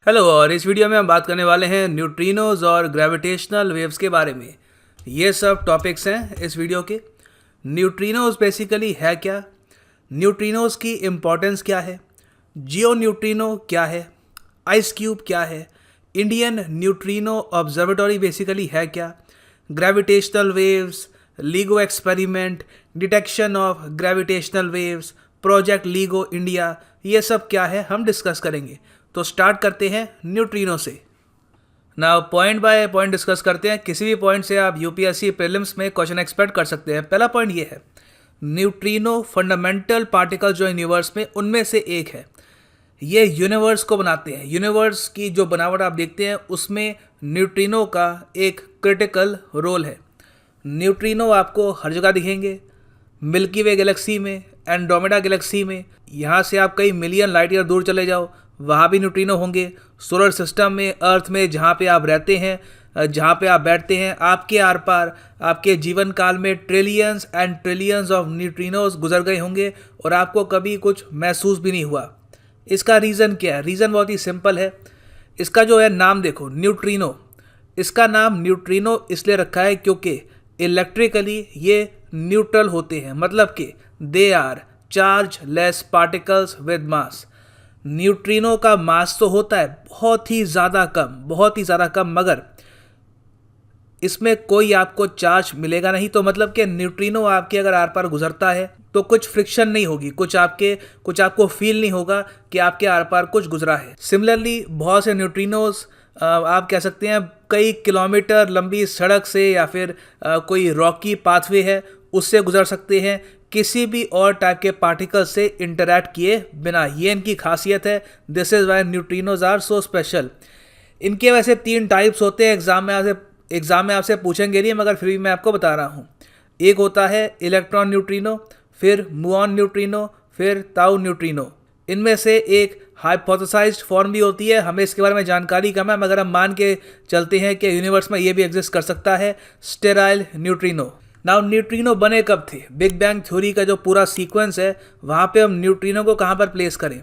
Hello. और इस video में हम बात करने वाले हैं न्यूट्रिनोज और ग्रेविटेशनल वेव्स के बारे में। ये सब टॉपिक्स हैं इस वीडियो के। न्यूट्रिनोज बेसिकली है क्या, न्यूट्रिनोज की इम्पोर्टेंस क्या है, जियो न्यूट्रिनो क्या है, आइस क्यूब क्या है, इंडियन न्यूट्रिनो ऑब्जर्वेटरी बेसिकली है क्या, gravitational waves, LIGO experiment, detection of gravitational waves, project LIGO India, ये सब क्या है हम डिस्कस करेंगे। तो स्टार्ट करते हैं न्यूट्रिनो से। ना पॉइंट बाय पॉइंट डिस्कस करते हैं। किसी भी पॉइंट से आप यूपीएससी प्रीलिम्स में क्वेश्चन एक्सपेक्ट कर सकते हैं। पहला पॉइंट ये है, न्यूट्रिनो फंडामेंटल पार्टिकल जो यूनिवर्स में उनमें से एक है। ये यूनिवर्स को बनाते हैं। यूनिवर्स की जो बनावट आप देखते हैं उसमें न्यूट्रिनो का एक क्रिटिकल रोल है। न्यूट्रिनो आपको हर जगह दिखेंगे, मिल्की वे गैलेक्सी में, एंड्रोमेडा गैलेक्सी में। यहाँ से आप कई मिलियन लाइट ईयर दूर चले जाओ, वहाँ भी न्यूट्रिनो होंगे। सोलर सिस्टम में, अर्थ में, जहाँ पे आप रहते हैं, जहाँ पे आप बैठते हैं, आपके आर पार आपके जीवन काल में trillions and trillions of neutrinos गुजर गए होंगे और आपको कभी कुछ महसूस भी नहीं हुआ। इसका रीज़न क्या है? रीज़न बहुत ही सिंपल है। इसका जो है नाम देखो, न्यूट्रिनो। इसका नाम न्यूट्रिनो इसलिए रखा है क्योंकि इलेक्ट्रिकली ये न्यूट्रल होते हैं, मतलब कि they are chargeless particles with mass. Neutrino का मास तो होता है बहुत ही ज़्यादा कम, बहुत ही ज़्यादा कम, मगर इसमें कोई आपको चार्ज मिलेगा नहीं। तो मतलब कि न्यूट्रिनो आपके अगर आर पार गुजरता है तो कुछ फ्रिक्शन नहीं होगी, कुछ आपको फील नहीं होगा कि आपके आर पार कुछ गुजरा है। सिमिलरली बहुत से न्यूट्रिनोज आप कह सकते हैं कई किलोमीटर लंबी सड़क से या फिर कोई रॉकी पाथवे है उससे गुजर सकते हैं, किसी भी और टाइप के पार्टिकल से इंटरैक्ट किए बिना। ये इनकी खासियत है। This is why neutrinos are so special. इनके वैसे 3 टाइप्स होते हैं। एग्ज़ाम में आपसे पूछेंगे नहीं, मगर फिर भी मैं आपको बता रहा हूँ। एक होता है इलेक्ट्रॉन न्यूट्रिनो, फिर मुऑन न्यूट्रिनो, फिर ताऊ न्यूट्रिनो। इनमें से एक हाइपोथेसाइज्ड फॉर्म भी होती है। हमें इसके बारे में जानकारी कम है, मगर हम मान के चलते हैं कि यूनिवर्स में ये भी एग्जिस्ट कर सकता है, स्टेराइल न्यूट्रिनो। नाउ न्यूट्रिनो बने कब थे? बिग बैंग थ्योरी का जो पूरा सीक्वेंस है वहाँ पे हम न्यूट्रिनो को कहाँ पर प्लेस करें?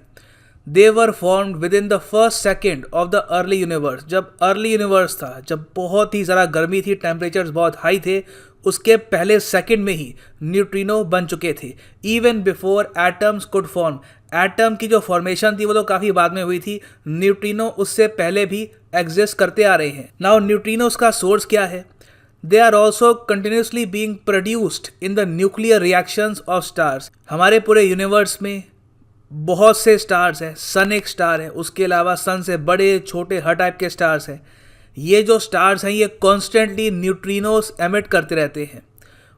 They were formed within the first second of the early universe. जब अर्ली यूनिवर्स था, जब बहुत ही ज़्यादा गर्मी थी, टेम्परेचर्स बहुत हाई थे, उसके पहले सेकंड में ही न्यूट्रिनो बन चुके थे। Even before atoms could form. Atom की जो फॉर्मेशन थी वो तो काफ़ी बाद में हुई थी, न्यूट्रिनो उससे पहले भी एग्जिस्ट करते आ रहे हैं। नाउ न्यूट्रिनोज का सोर्स क्या है? They are also continuously being produced in the nuclear reactions of stars। हमारे पूरे यूनिवर्स में बहुत से स्टार्स हैं। सन एक स्टार है, उसके अलावा सन से बड़े छोटे हर टाइप के स्टार्स हैं। ये जो स्टार्स हैं ये कॉन्स्टेंटली न्यूट्रिनोस एमिट करते रहते हैं।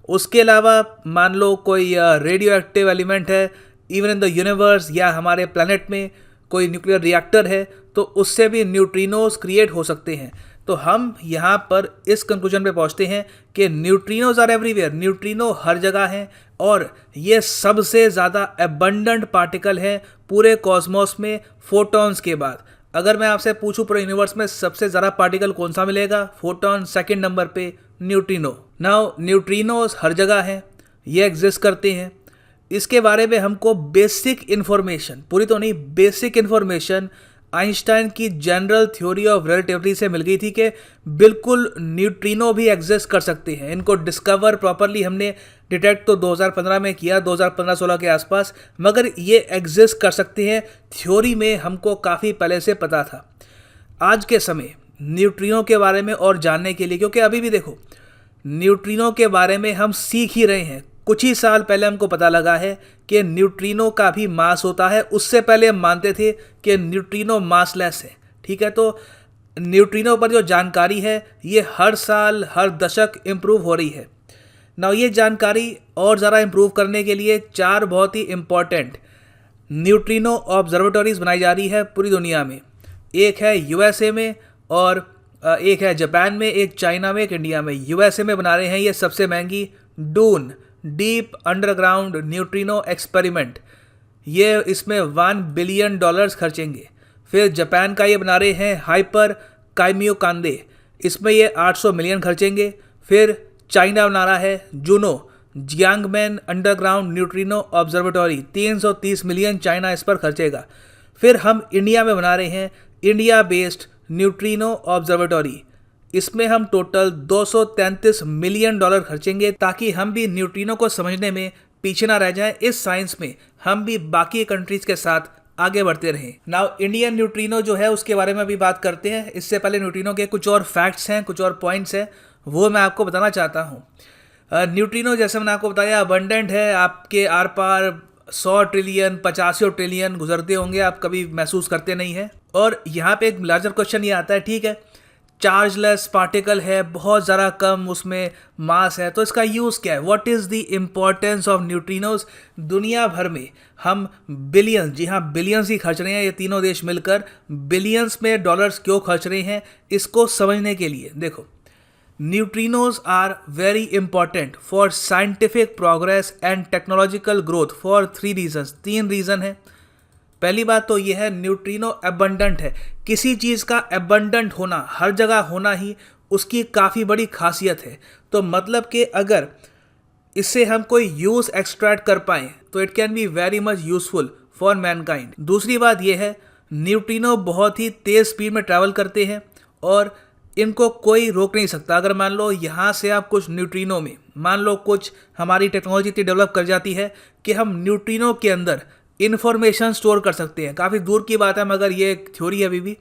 उसके अलावा मान लो कोई रेडियो एक्टिव एलिमेंट है इवन इन द यूनिवर्स, या हमारे प्लैनेट में कोई न्यूक्लियर रिएक्टर है, तो उससे भी न्यूट्रिनोस क्रिएट हो सकते हैं। तो हम यहाँ पर इस कंक्लूजन पे पहुँचते हैं कि न्यूट्रिनोज आर एवरीवेयर। न्यूट्रिनो हर जगह हैं और ये सबसे ज़्यादा एबंडेंट पार्टिकल है पूरे कॉस्मोस में, फोटॉन्स के बाद। अगर मैं आपसे पूछूं पूरे यूनिवर्स में सबसे ज़्यादा पार्टिकल कौन सा मिलेगा? फोटॉन। सेकंड नंबर पे न्यूट्रिनो। नाउ न्यूट्रिनोज हर जगह हैं, ये एग्जिस्ट करते हैं। इसके बारे में हमको बेसिक इन्फॉर्मेशन, पूरी तो नहीं, बेसिक इन्फॉर्मेशन आइंस्टाइन की जनरल थ्योरी ऑफ रिलेटिविटी से मिल गई थी कि बिल्कुल न्यूट्रिनो भी एग्जिस्ट कर सकते हैं। इनको डिस्कवर प्रॉपरली हमने डिटेक्ट तो 2015 में किया, 2015-16 के आसपास, मगर ये एग्जिस्ट कर सकते हैं थ्योरी में हमको काफ़ी पहले से पता था। आज के समय न्यूट्रिनो के बारे में और जानने के लिए, क्योंकि अभी भी देखो न्यूट्रिनो के बारे में हम सीख ही रहे हैं। कुछ ही साल पहले हमको पता लगा है कि न्यूट्रिनो का भी मास होता है। उससे पहले हम मानते थे कि न्यूट्रिनो मासलेस है। ठीक है, तो न्यूट्रिनो पर जो जानकारी है ये हर साल हर दशक इम्प्रूव हो रही है। ना ये जानकारी और ज़्यादा इम्प्रूव करने के लिए 4 बहुत ही इम्पॉर्टेंट न्यूट्रिनो ऑब्जर्वेटरीज बनाई जा रही है पूरी दुनिया में। एक है यूएसए में, और एक है जापान में, एक चाइना में, एक इंडिया में। यूएसए में बना रहे हैं ये सबसे महंगी DUNE, deep underground neutrino experiment. ये इसमें $1 बिलियन खर्चेंगे। फिर जापान का ये बना रहे हैं हाइपर काइमियोकांदे, इसमें ये 800 मिलियन खर्चेंगे। फिर चाइना बना रहा है Juno, Jiangmen underground neutrino observatory, 330 million China इस पर खर्चेगा। फिर हम इंडिया में बना रहे हैं इंडिया बेस्ड न्यूट्रिनो ऑब्जर्वेटरी। इसमें हम टोटल $233 मिलियन खर्चेंगे ताकि हम भी न्यूट्रिनो को समझने में पीछे ना रह जाएं। इस साइंस में हम भी बाकी कंट्रीज के साथ आगे बढ़ते रहें। नाउ इंडियन न्यूट्रिनो जो है उसके बारे में भी बात करते हैं। इससे पहले न्यूट्रिनो के कुछ और फैक्ट्स हैं, कुछ और पॉइंट्स हैं, वो मैं आपको बताना चाहता हूँ। न्यूट्रिनो जैसे मैंने आपको बताया अबंडेंट है, आपके आर पार 100 ट्रिलियन 85 ट्रिलियन गुजरते होंगे, आप कभी महसूस करते नहीं हैं। और यहाँ पे एक लार्जर क्वेश्चन ये आता है, ठीक है चार्जलेस पार्टिकल है, बहुत ज़्यादा कम उसमें मास है, तो इसका यूज़ क्या है? What is the importance of neutrinos? दुनिया भर में हम बिलियंस, जी हाँ बिलियंस ही खर्च रहे हैं, ये तीनों देश मिलकर बिलियंस में डॉलर्स क्यों खर्च रहे हैं, इसको समझने के लिए देखो, neutrinos are very important for scientific progress and technological growth for 3 reasons. 3 reason है। पहली बात तो यह है न्यूट्रिनो अबंडेंट है। किसी चीज़ का अबंडेंट होना, हर जगह होना ही उसकी काफ़ी बड़ी खासियत है। तो मतलब कि अगर इससे हम कोई यूज़ एक्सट्रैक्ट कर पाएँ तो it can be very much useful for Mankind. दूसरी बात यह है न्यूट्रिनो बहुत ही तेज़ स्पीड में ट्रैवल करते हैं और इनको कोई रोक नहीं सकता। अगर मान लो यहाँ से आप कुछ न्यूट्रिनो में, मान लो कुछ हमारी टेक्नोलॉजी इतनी डेवलप कर जाती है कि हम न्यूट्रिनो के अंदर इन्फॉर्मेशन स्टोर कर सकते हैं। काफ़ी दूर की बात है मगर ये एक थ्योरी है अभी भी।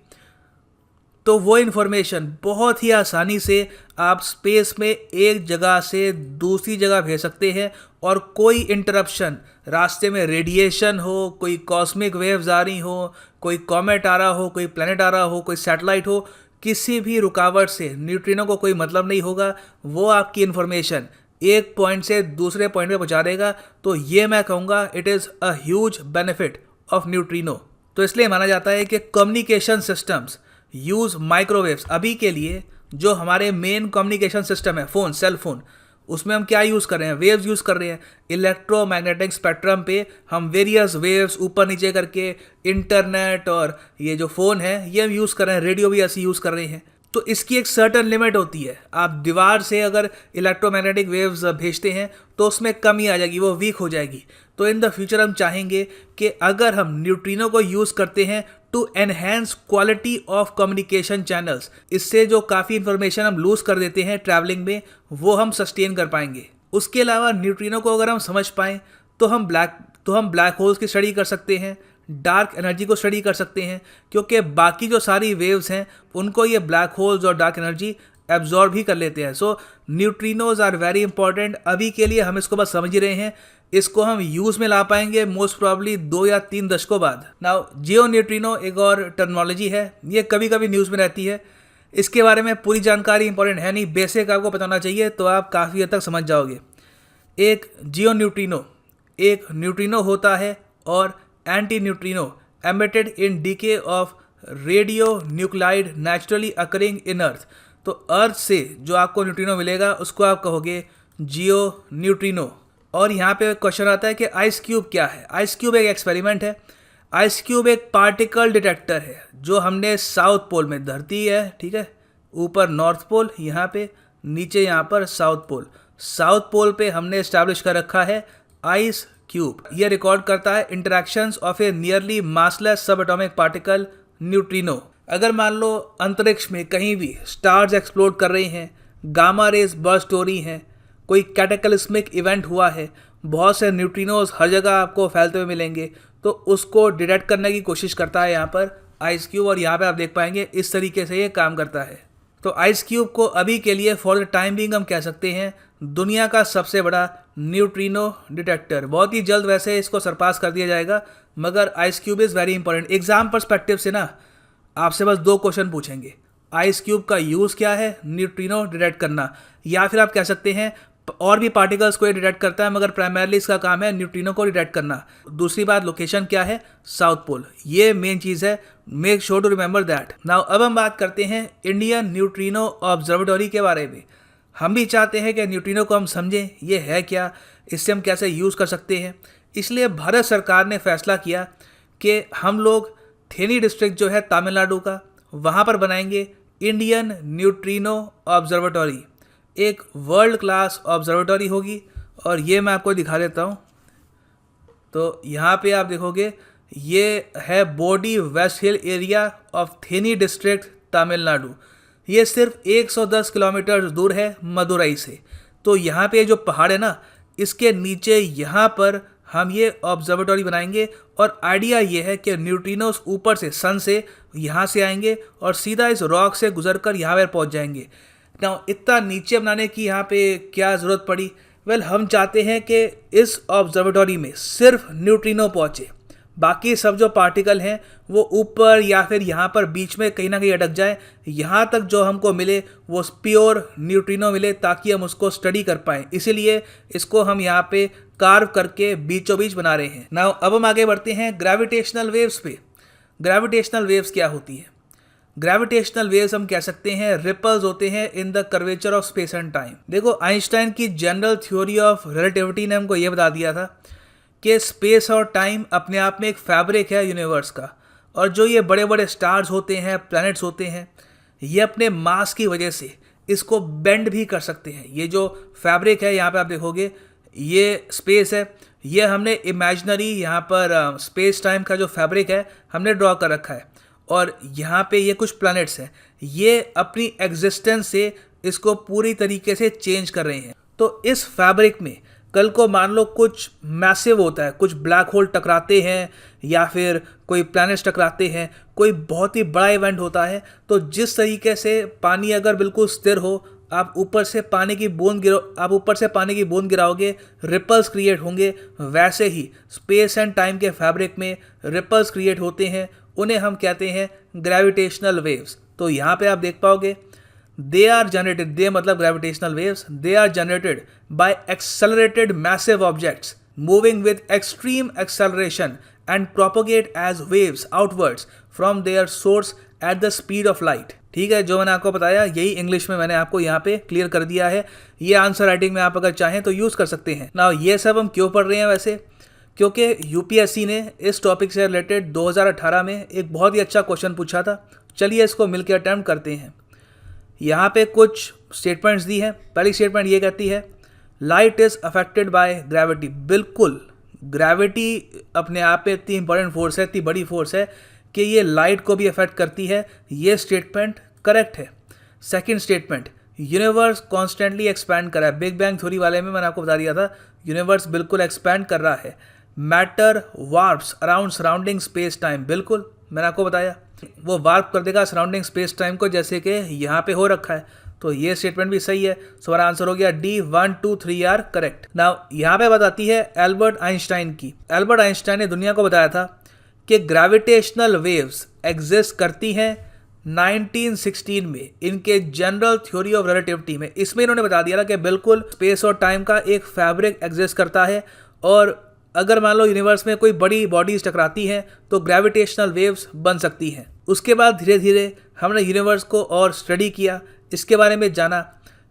तो वो इन्फॉर्मेशन बहुत ही आसानी से आप स्पेस में एक जगह से दूसरी जगह भेज सकते हैं और कोई इंटरप्शन, रास्ते में रेडिएशन हो, कोई कॉस्मिक वेव्स आ रही हो, कोई कॉमेट आ रहा हो, कोई प्लैनेट आ रहा हो, कोई सैटेलाइट हो, किसी भी रुकावट से न्यूट्रिनो को कोई मतलब नहीं होगा। वो आपकी इन्फॉर्मेशन एक पॉइंट से दूसरे पॉइंट पे पहुंचा देगा। तो ये मैं कहूँगा it is a huge benefit of neutrino. तो इसलिए माना जाता है कि कम्युनिकेशन सिस्टम्स यूज़ माइक्रोवेव्स। अभी के लिए जो हमारे मेन कम्युनिकेशन सिस्टम है फ़ोन, सेल फोन, उसमें हम क्या यूज़ कर रहे हैं? वेव्स यूज़ कर रहे हैं। इलेक्ट्रोमैग्नेटिक स्पेक्ट्रम पे हम वेरियस वेव्स ऊपर नीचे करके इंटरनेट और ये जो फ़ोन है ये हम यूज़ कर रहे हैं। रेडियो भी ऐसे यूज़ कर रहे हैं। तो इसकी एक सर्टन लिमिट होती है। आप दीवार से अगर इलेक्ट्रोमैग्नेटिक वेव्स भेजते हैं तो उसमें कमी आ जाएगी, वो वीक हो जाएगी। तो इन द फ्यूचर हम चाहेंगे कि अगर हम न्यूट्रिनो को यूज़ करते हैं to enhance quality of communication channels, इससे जो काफ़ी इंफॉर्मेशन हम लूज़ कर देते हैं ट्रैवलिंग में, वो हम सस्टेन कर पाएंगे। उसके अलावा न्यूट्रिनो को अगर हम समझ पाएँ तो हम ब्लैक होल्स की स्टडी कर सकते हैं, डार्क एनर्जी को स्टडी कर सकते हैं, क्योंकि बाकी जो सारी वेव्स हैं उनको ये ब्लैक होल्स और डार्क एनर्जी एब्जॉर्ब ही कर लेते हैं। सो न्यूट्रिनोज आर वेरी इंपॉर्टेंट। अभी के लिए हम इसको बस समझ ही रहे हैं, इसको हम यूज़ में ला पाएंगे मोस्ट प्रॉब्ली 2 या 3 दशकों बाद। नाउ जियो न्यूट्रिनो एक और टर्मिनोलॉजी है, ये कभी कभी न्यूज़ में रहती है। इसके बारे में पूरी जानकारी इंपॉर्टेंट है नहीं, बेसिक आपको बताना चाहिए तो आप काफ़ी हद तक समझ जाओगे। एक जियो न्यूट्रिनो एक न्यूट्रिनो होता है और anti neutrino emitted in decay of radio nuclide naturally occurring in earth. तो अर्थ से जो आपको न्यूट्रिनो मिलेगा उसको आप कहोगे जियो न्यूट्रिनो। और यहाँ पे क्वेश्चन आता है कि आइस क्यूब क्या है? आइस क्यूब एक एक्सपेरिमेंट है। आइस क्यूब एक पार्टिकल डिटेक्टर है जो हमने साउथ पोल में, धरती है ठीक है, ऊपर नॉर्थ पोल, यहाँ पे नीचे यहाँ पर साउथ पोल, साउथ पोल पे हमने इस्टेब्लिश कर रखा है आइस क्यूब। ये रिकॉर्ड करता है interactions of A nearly massless सब एटॉमिक पार्टिकल न्यूट्रिनो। अगर मान लो अंतरिक्ष में कहीं भी स्टार्स एक्सप्लोड कर रही हैं, गामा रेज बर्स्ट हो रही हैं, कोई कैटेक्लिस्मिक इवेंट हुआ है, बहुत से न्यूट्रिनोज हर जगह आपको फैलते हुए मिलेंगे, तो उसको डिटेक्ट करने की कोशिश करता है यहाँ पर आइस क्यूब। और यहाँ पे आप देख पाएंगे इस तरीके से ये काम करता है। तो आइस क्यूब को अभी के लिए फॉर द टाइम बिंग हम कह सकते हैं दुनिया का सबसे बड़ा न्यूट्रिनो डिटेक्टर। बहुत ही जल्द वैसे इसको सरपास कर दिया जाएगा, मगर ice cube is very important. Exam perspective से ना आपसे बस 2 क्वेश्चन पूछेंगे, आइस क्यूब का यूज़ क्या है? न्यूट्रिनो डिटेक्ट करना। या फिर आप कह सकते हैं और भी पार्टिकल्स को ये डिटेक्ट करता है मगर प्राइमरली इसका काम है न्यूट्रिनो को डिटेक्ट करना। दूसरी बात, लोकेशन क्या है? South pole. ये मेन चीज़ है, make sure to remember that. Now अब हम बात करते हैं इंडियन न्यूट्रिनो ऑब्जर्वेटरी के बारे में। हम भी चाहते हैं कि न्यूट्रिनो को हम समझें, ये है क्या, इससे हम कैसे यूज़ कर सकते हैं। इसलिए भारत सरकार ने फैसला किया कि हम लोग थेनी डिस्ट्रिक्ट जो है तमिलनाडु का, वहाँ पर बनाएंगे इंडियन न्यूट्रिनो ऑब्जर्वेटरी। एक वर्ल्ड क्लास ऑब्जर्वेटरी होगी और ये मैं आपको दिखा देता हूँ। तो यहाँ पे आप देखोगे ये है Bodi west hill area of Theni district Tamil Nadu. ये सिर्फ 110 किलोमीटर दूर है मदुरई से। तो यहाँ पे जो पहाड़ है ना, इसके नीचे यहाँ पर हम ये ऑब्जर्वेटरी बनाएंगे और आइडिया ये है कि न्यूट्रिनोस ऊपर से सन से यहाँ से आएंगे और सीधा इस रॉक से गुजरकर यहाँ पर पहुँच जाएंगे। ना इतना नीचे बनाने की यहाँ पे क्या ज़रूरत पड़ी? वेल, हम चाहते हैं कि इस ऑब्जर्वेटरी में सिर्फ न्यूट्रिनो पहुँचे, बाकी सब जो पार्टिकल हैं वो ऊपर या फिर यहाँ पर बीच में कहीं ना कहीं अटक जाए। यहाँ तक जो हमको मिले वो प्योर न्यूट्रिनो मिले ताकि हम उसको स्टडी कर पाएँ। इसीलिए इसको हम यहाँ पे कार्व करके बीचों बीच बना रहे हैं। नाउ अब हम आगे बढ़ते हैं ग्रेविटेशनल वेव्स पे। ग्रेविटेशनल वेव्स क्या होती है? ग्रेविटेशनल वेव्स हम कह सकते हैं रिपल्स होते हैं in the curvature of space and time. देखो, आइंस्टाइन की जनरल थ्योरी ऑफ रिलेटिविटी ने हमको ये बता दिया था कि स्पेस और टाइम अपने आप में एक फैब्रिक है यूनिवर्स का, और जो ये बड़े बड़े स्टार्स होते हैं, प्लैनेट्स होते हैं, ये अपने मास की वजह से इसको बेंड भी कर सकते हैं। ये जो फैब्रिक है यहाँ पे आप देखोगे, ये स्पेस है, ये हमने इमेजिनरी यहाँ पर स्पेस टाइम का जो फैब्रिक है हमने ड्रॉ कर रखा है, और यहाँ पे ये कुछ प्लैनेट्स हैं, ये अपनी एग्जिस्टेंस से इसको पूरी तरीके से चेंज कर रहे हैं। तो इस फैब्रिक में कल को मान लो कुछ मैसिव होता है, कुछ ब्लैक होल टकराते हैं या फिर कोई प्लैनेट्स टकराते हैं, कोई बहुत ही बड़ा इवेंट होता है, तो जिस तरीके से पानी अगर बिल्कुल स्थिर हो, आप ऊपर से पानी की बूंद गिराओगे, रिपल्स क्रिएट होंगे। वैसे ही स्पेस एंड टाइम के फैब्रिक में रिपल्स क्रिएट होते हैं, उन्हें हम कहते हैं ग्रेविटेशनल वेव्स। तो यहाँ पे आप देख पाओगे, दे आर जनरेटेड, दे मतलब gravitational waves, they are generated by accelerated massive objects moving with extreme acceleration and propagate as waves outwards from their source at the speed of light. ठीक है, जो मैंने आपको बताया यही इंग्लिश में मैंने आपको यहाँ पे क्लियर कर दिया है। ये आंसर राइटिंग में आप अगर चाहें तो यूज़ कर सकते हैं। ना ये सब हम क्यों पढ़ रहे हैं? वैसे क्योंकि यूपीएससी ने इस टॉपिक से रिलेटेड 2018 में एक बहुत ही अच्छा क्वेश्चन पूछा था। चलिए इसको मिलकर अटैम्प्ट करते हैं। यहाँ पे कुछ स्टेटमेंट्स दी हैं। पहली स्टेटमेंट ये कहती है, light is affected by gravity. बिल्कुल, ग्रेविटी अपने आप में इतनी इंपॉर्टेंट फोर्स है, इतनी बड़ी फोर्स है कि ये लाइट को भी अफेक्ट करती है। ये स्टेटमेंट करेक्ट है। Second statement, universe constantly expand कर रहा है। बिग बैंग थ्योरी वाले में मैंने आपको बता दिया था, यूनिवर्स बिल्कुल एक्सपैंड कर रहा है। Matter warps around surrounding space time. बिल्कुल, मैंने आपको बताया वो वार्प कर देगा सराउंडिंग स्पेस टाइम को, जैसे कि यहाँ पे हो रखा है। तो ये स्टेटमेंट भी सही है। सो हमारा आंसर हो गया डी, 1, 2, 3 आर करेक्ट। नाउ यहाँ पे बताती है एल्बर्ट आइंस्टाइन की। एल्बर्ट आइंस्टाइन ने दुनिया को बताया था कि ग्रेविटेशनल वेव्स एग्जिस्ट करती हैं 1916 में, इनके जनरल थ्योरी ऑफ रिलेटिविटी में। इसमें इन्होंने बता दिया था कि बिल्कुल स्पेस और टाइम का एक फैब्रिक एग्जिस्ट करता है, और अगर मान लो यूनिवर्स में कोई बड़ी बॉडीज टकराती हैं तो ग्रेविटेशनल वेव्स बन सकती हैं। उसके बाद धीरे धीरे हमने यूनिवर्स को और स्टडी किया, इसके बारे में जाना।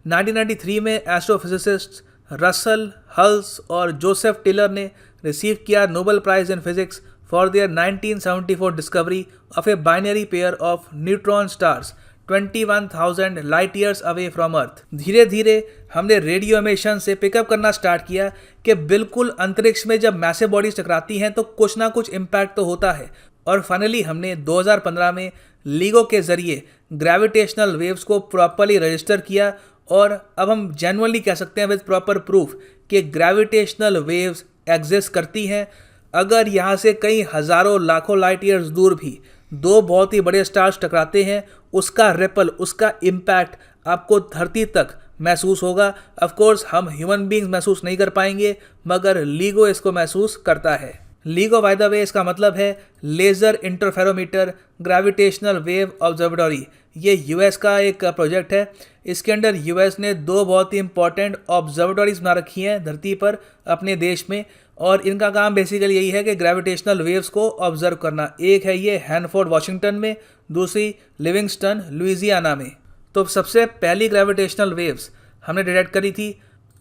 1993 में एस्ट्रोफिजिसिस्ट रसल हल्स और जोसेफ टेलर ने रिसीव किया Nobel prize in physics for their 1974 discovery of a binary pair of neutron stars 21,000 light years away from earth. धीरे धीरे हमने रेडियो एमिशन से पिकअप करना स्टार्ट किया कि बिल्कुल अंतरिक्ष में जब मैसिव बॉडीज टकराती हैं तो कुछ ना कुछ इम्पैक्ट तो होता है। और फाइनली हमने 2015 में लीगो के जरिए ग्रेविटेशनल वेव्स को प्रॉपरली रजिस्टर किया, और अब हम जेन्युइनली कह सकते हैं विद प्रॉपर प्रूफ कि ग्रेविटेशनल वेव्स एग्जिस्ट करती हैं। अगर यहाँ से कई हज़ारों लाखों लाइट ईयर्स दूर भी दो बहुत ही बड़े स्टार्स टकराते हैं, उसका रिपल, उसका इम्पैक्ट आपको धरती तक महसूस होगा। ऑफ कोर्स हम ह्यूमन बीइंग्स महसूस नहीं कर पाएंगे, मगर लीगो इसको महसूस करता है। लीगो बाय द वे इसका मतलब है laser interferometer gravitational wave observatory. ये यूएस का एक प्रोजेक्ट है। इसके अंडर यूएस ने दो बहुत ही इंपॉर्टेंट ऑब्जर्वेटरीज बना रखी हैं धरती पर अपने देश में, और इनका काम बेसिकली यही है कि ग्रेविटेशनल वेव्स को ऑब्जर्व करना। एक है ये हैनफोर्ड वाशिंगटन में, दूसरी लिविंगस्टन लुइजियाना में। तो सबसे पहली ग्रेविटेशनल वेव्स हमने डिटेक्ट करी थी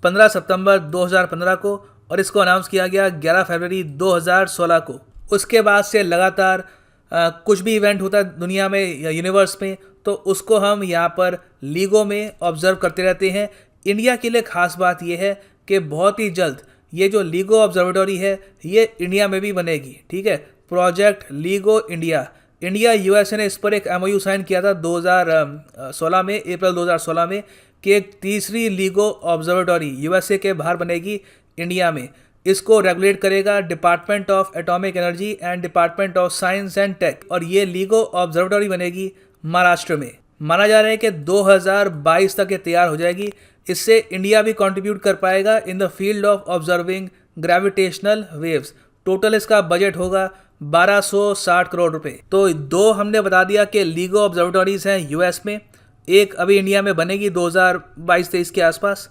15 सितंबर 2015 को, और इसको अनाउंस किया गया 11 फरवरी 2016 को। उसके बाद से लगातार कुछ भी इवेंट होता है दुनिया में या यूनिवर्स में, तो उसको हम यहाँ पर लीगो में ऑब्जर्व करते रहते हैं। इंडिया के लिए खास बात यह है कि बहुत ही जल्द ये जो लीगो ऑब्जर्वेटरी है ये इंडिया में भी बनेगी। ठीक है, project LIGO India. India USA ने इस पर एक एमओयू साइन किया था 2016 में, अप्रैल 2016 में, कि एक तीसरी लीगो ऑब्जर्वेटरी यूएसए के बाहर बनेगी इंडिया में। इसको रेगुलेट करेगा department of atomic energy and department of science and tech, और ये लीगो ऑब्जर्वेटरी बनेगी महाराष्ट्र में। माना जा रहा है कि 2022 तक ये तैयार हो जाएगी। इससे इंडिया भी कंट्रीब्यूट कर पाएगा in the field of observing gravitational waves. Total इसका बजट होगा 1260 करोड़ रुपए। तो दो हमने बता दिया कि लीगो ऑब्जर्वेटरीज हैं यूएस में, एक अभी इंडिया में बनेगी 2022-23 के आसपास।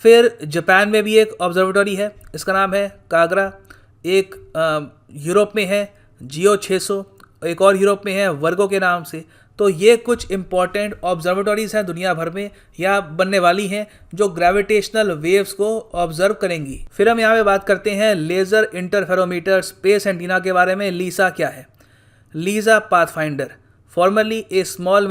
फिर जापान में भी एक ऑब्जर्वेटरी है, इसका नाम है कागरा। एक यूरोप में है जियो 600, एक और यूरोप में है वर्गो के नाम से। तो ये कुछ इंपॉर्टेंट ऑब्जर्वेटरीज हैं दुनिया भर में या बनने वाली हैं जो ग्रेविटेशनल वेव्स को ऑब्जर्व करेंगी। फिर हम यहाँ पे बात करते हैं लेज़र इंटरफेरोमीटर स्पेस एंटीना के बारे में। लीसा क्या है? LISA pathfinder, formerly small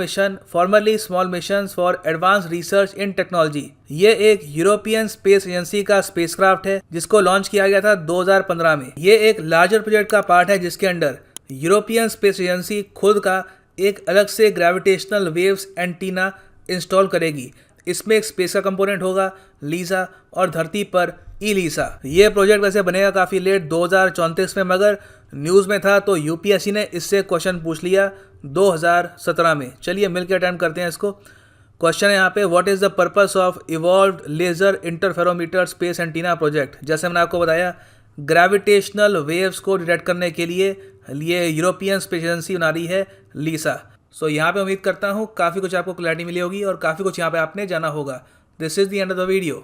mission for advance research in technology. ये एक यूरोपियन स्पेस एजेंसी का स्पेसक्राफ्ट है जिसको लॉन्च किया गया था 2015 में। ये एक लार्जर प्रोजेक्ट का पार्ट है जिसके अंडर यूरोपियन स्पेस एजेंसी खुद का एक अलग से ग्रेविटेशनल वेव्स एंटीना इंस्टॉल करेगी। इसमें एक स्पेस का कंपोनेंट होगा लीसा और धरती पर ईलीसा। ये प्रोजेक्ट वैसे बनेगा काफ़ी लेट 2034 में, मगर न्यूज़ में था तो यूपीएससी ने इससे क्वेश्चन पूछ लिया 2017 में। चलिए मिलकर अटेम्प्ट करते हैं इसको। क्वेश्चन है यहाँ पे, what is the purpose of evolved laser interferometer space antenna project. जैसे मैंने आपको बताया, ग्रेविटेशनल वेव्स को डिटेक्ट करने के लिए ये यूरोपियन स्पेस एजेंसी बना रही है लीसा। सो यहाँ पे उम्मीद करता हूँ काफ़ी कुछ आपको क्लैरिटी मिली होगी और काफ़ी कुछ यहाँ पे आपने जाना होगा। This is the end of the video.